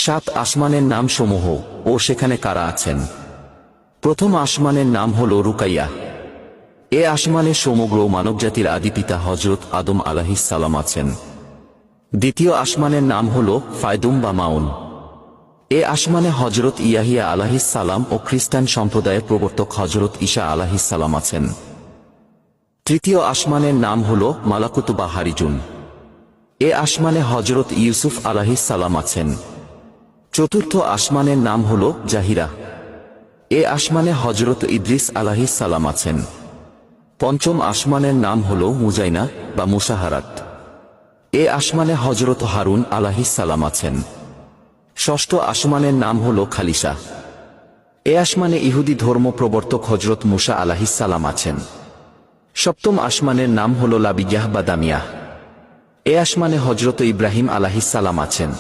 সাত আসমানের নাম সমূহ ও সেখানে কারা আছেন। প্রথম আসমানের নাম হল রুকাইয়া। এ আসমানে সমগ্র মানবজাতির আদিপিতা হযরত আদম আলাইহিস সালাম আছেন। দ্বিতীয় আসমানের নাম হল ফায়দুম বা মাউন। এ আসমানে হযরত ইয়াহিয়া আলাইহিস সালাম ও খ্রিস্টান সম্প্রদায়ের প্রবর্তক হযরত ঈসা আলাইহিস সালাম আছেন। তৃতীয় আসমানের নাম হল মালাকুত বা হারিজুন। এ আসমানে হযরত ইউসুফ আলাইহিস সালাম আছেন। চতুর্থ আসমানের নাম হল জাহিরা। এ আসমানে হযরত ইদ্রিস আলাইহিস সালাম আছেন। পঞ্চম আসমানের নাম হল মুজাইনা বা মুসাহারাত। এ আসমানে হযরত হারুন আলাইহিস সালাম আছেন। ষষ্ঠ আসমানের নাম হল খালিসা। এ আসমানে ইহুদি ধর্ম প্রবর্তক হযরত মুসা আলাইহিস সালাম আছেন। সপ্তম আসমানের নাম হল লাবিয়াহ বা দামিয়াহ। এ আসমানে হযরত ইব্রাহিম আলাইহিস সালাম আছেন।